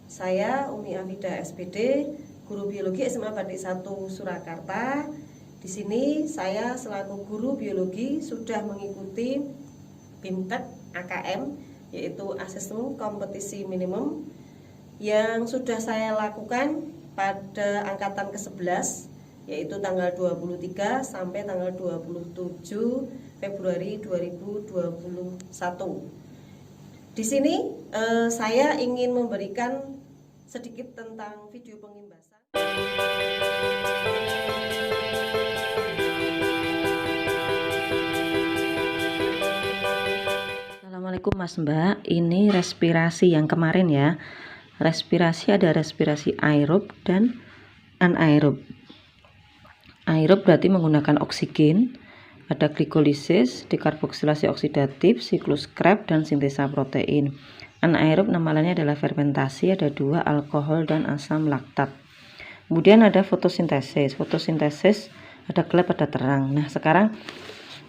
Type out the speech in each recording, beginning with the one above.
Saya Umi Afida SPD, guru biologi SMA Batik 1 Surakarta. Di sini saya selaku guru biologi sudah mengikuti BIMTEK AKM, yaitu asesmen kompetisi minimum yang sudah saya lakukan pada angkatan ke-11, yaitu tanggal 23 sampai tanggal 27 Februari 2021. Di sini saya ingin memberikan sedikit tentang video pengimbasan. Assalamualaikum Mas Mbak, ini respirasi yang kemarin ya. Respirasi ada respirasi aerob dan anaerob. Aerob berarti menggunakan oksigen, ada glikolisis, dekarboksilasi oksidatif, siklus Krebs, dan sintesa protein. Anaerob nama lainnya adalah fermentasi, ada 2 alkohol dan asam laktat. Kemudian ada fotosintesis. Fotosintesis ada gelap ada terang. Nah sekarang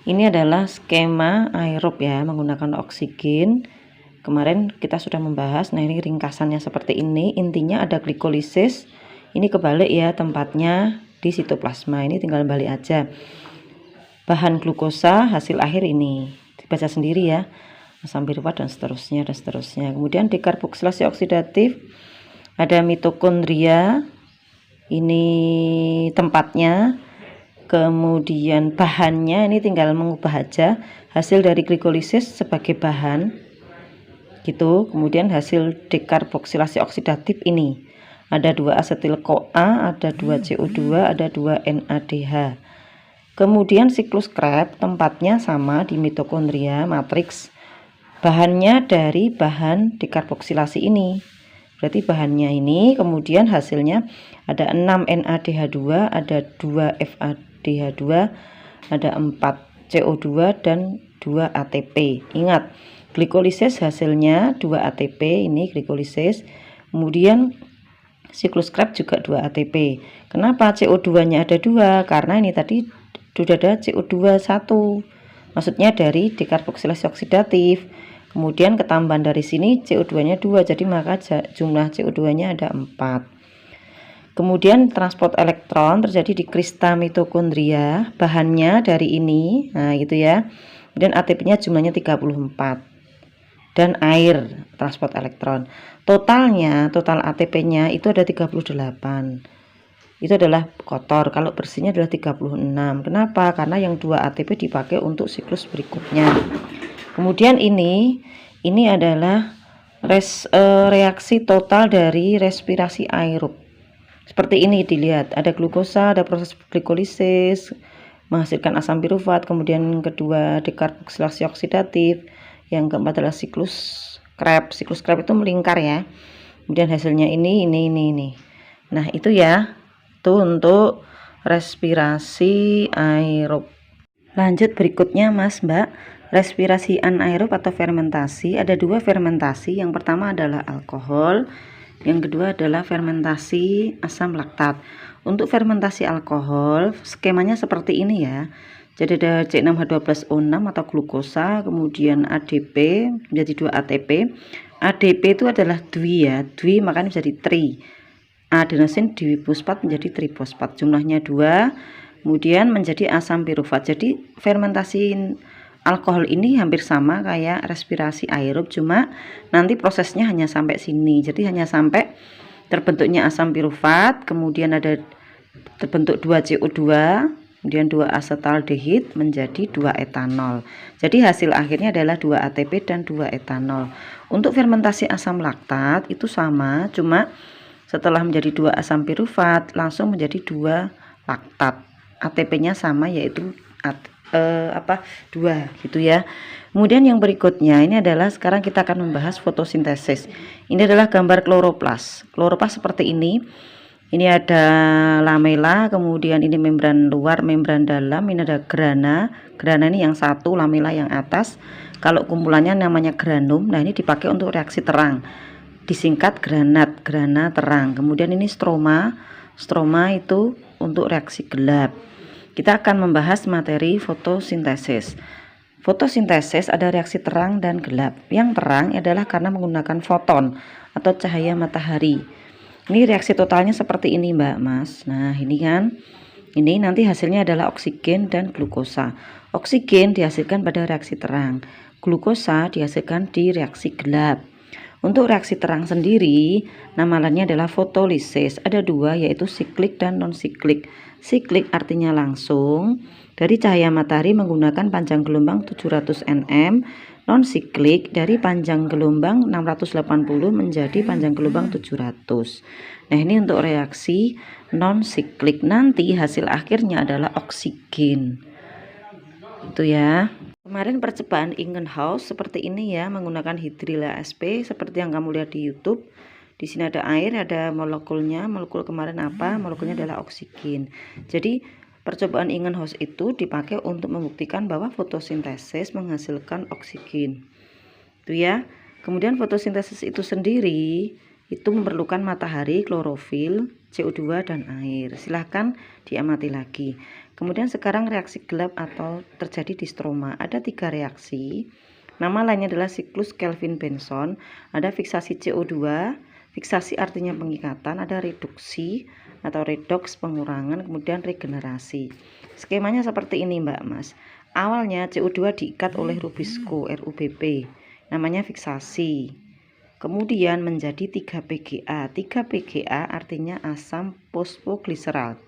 ini adalah skema aerob ya, menggunakan oksigen. Kemarin kita sudah membahas. Nah ini ringkasannya seperti ini. Intinya ada glikolisis. Ini kebalik ya tempatnya di sitoplasma. Ini tinggal balik aja. Bahan glukosa hasil akhir ini dibaca sendiri ya, asam piruvat dan seterusnya dan seterusnya. Kemudian dekarboksilasi oksidatif ada mitokondria. Ini tempatnya. Kemudian bahannya ini tinggal mengubah aja hasil dari glikolisis sebagai bahan gitu. Kemudian hasil dekarboksilasi oksidatif ini ada 2 asetil-CoA, ada 2 CO2, ada 2 NADH. Kemudian siklus Krebs tempatnya sama di mitokondria matriks, bahannya dari bahan dekarboksilasi ini. Berarti bahannya ini, kemudian hasilnya ada 6 NADH2, ada 2 FADH2, ada 4 CO2 dan 2 ATP. Ingat, glikolisis hasilnya 2 ATP, ini glikolisis. Kemudian siklus Krebs juga 2 ATP. Kenapa CO2-nya ada 2? Karena ini tadi sudah ada CO2 1. Maksudnya dari dekarboksilasi oksidatif. Kemudian ketambahan dari sini CO2-nya 2, jadi maka jumlah CO2-nya ada 4. Kemudian transport elektron terjadi di krista mitokondria, bahannya dari ini, nah gitu ya. Kemudian ATP-nya jumlahnya 34. Dan air transport elektron. Total ATP-nya itu ada 38. Itu adalah kotor, kalau bersihnya adalah 36. Kenapa? Karena yang 2 ATP dipakai untuk siklus berikutnya. Kemudian ini adalah reaksi total dari respirasi aerob. Seperti ini dilihat, ada glukosa, ada proses glikolisis menghasilkan asam piruvat, kemudian kedua dekarboksilasi oksidatif, yang keempat adalah siklus Krebs. Siklus Krebs itu melingkar ya. Kemudian hasilnya ini. Nah, itu ya. Itu untuk respirasi aerob. Lanjut berikutnya Mas Mbak. Respirasi anaerob atau fermentasi, ada 2 fermentasi. Yang pertama adalah alkohol, yang kedua adalah fermentasi asam laktat. Untuk fermentasi alkohol skemanya seperti ini ya. Jadi ada C6H12O6 atau glukosa, kemudian ADP menjadi 2 ATP. ADP itu adalah dwi ya, dwi makanya menjadi tri. Adenosin difosfat menjadi trifosfat, jumlahnya 2. Kemudian menjadi asam piruvat. Jadi fermentasi alkohol ini hampir sama kayak respirasi aerob, cuma nanti prosesnya hanya sampai sini. Jadi hanya sampai terbentuknya asam piruvat, kemudian ada terbentuk 2 CO2, kemudian 2 asetaldehid menjadi 2 etanol. Jadi hasil akhirnya adalah 2 ATP dan 2 etanol. Untuk fermentasi asam laktat itu sama, cuma setelah menjadi 2 asam piruvat langsung menjadi 2 laktat. ATP-nya sama, yaitu 2 gitu ya. Kemudian yang berikutnya ini adalah sekarang kita akan membahas fotosintesis. Ini adalah gambar kloroplas. Kloroplas seperti ini. Ini ada lamela, kemudian ini membran luar, membran dalam. Ini ada grana. Grana ini yang satu, lamela yang atas. Kalau kumpulannya namanya granum. Nah, ini dipakai untuk reaksi terang. Disingkat granat, grana terang. Kemudian ini stroma. Stroma itu untuk reaksi gelap. Kita akan membahas materi fotosintesis. Fotosintesis ada reaksi terang dan gelap. Yang terang adalah karena menggunakan foton atau cahaya matahari. Ini reaksi totalnya seperti ini Mbak Mas. Nah ini kan, ini nanti hasilnya adalah oksigen dan glukosa. Oksigen dihasilkan pada reaksi terang, glukosa dihasilkan di reaksi gelap. Untuk reaksi terang sendiri, nama lainnya adalah fotolisis. Ada dua, yaitu siklik dan non-siklik. Siklik artinya langsung dari cahaya matahari menggunakan panjang gelombang 700 nm, non-siklik dari panjang gelombang 680 menjadi panjang gelombang 700. Nah ini untuk reaksi non-siklik, nanti hasil akhirnya adalah oksigen. Itu ya. Kemarin percobaan Ingenhousz seperti ini ya, menggunakan hidrila sp seperti yang kamu lihat di YouTube. Di sini ada air, ada molekulnya. Molekul kemarin apa? Molekulnya adalah oksigen. Jadi percobaan Ingenhousz itu dipakai untuk membuktikan bahwa fotosintesis menghasilkan oksigen. Itu ya. Kemudian fotosintesis itu sendiri itu memerlukan matahari, klorofil, CO2 dan air. Silahkan diamati lagi. Kemudian sekarang reaksi gelap atau terjadi di stroma. Ada 3 reaksi. Nama lainnya adalah siklus Kelvin-Benson. Ada fiksasi CO2, fiksasi artinya pengikatan, ada reduksi atau redoks pengurangan, kemudian regenerasi. Skemanya seperti ini Mbak Mas. Awalnya CO2 diikat oleh Rubisco, RUBP. Namanya fiksasi. Kemudian menjadi 3-PGA. 3-PGA artinya asam fosfogliseral.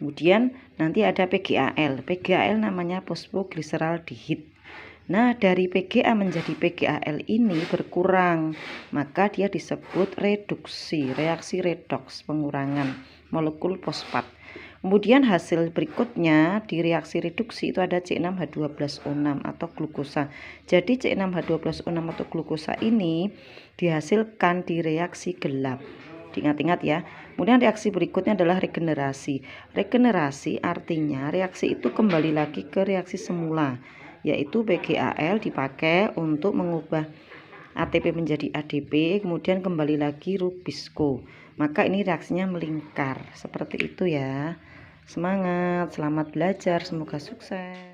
Kemudian nanti ada PGAL. PGAL namanya fosfogliseraldehid. Nah, dari PGA menjadi PGAL ini berkurang, maka dia disebut reduksi, reaksi redoks, pengurangan molekul fosfat. Kemudian hasil berikutnya di reaksi reduksi itu ada C6H12O6 atau glukosa. Jadi C6H12O6 atau glukosa ini dihasilkan di reaksi gelap. Diingat-ingat ya. Kemudian reaksi berikutnya adalah regenerasi. Regenerasi artinya reaksi itu kembali lagi ke reaksi semula, yaitu PGAL dipakai untuk mengubah ATP menjadi ADP, kemudian kembali lagi Rubisco. Maka ini reaksinya melingkar. Seperti itu ya. Semangat, selamat belajar, semoga sukses.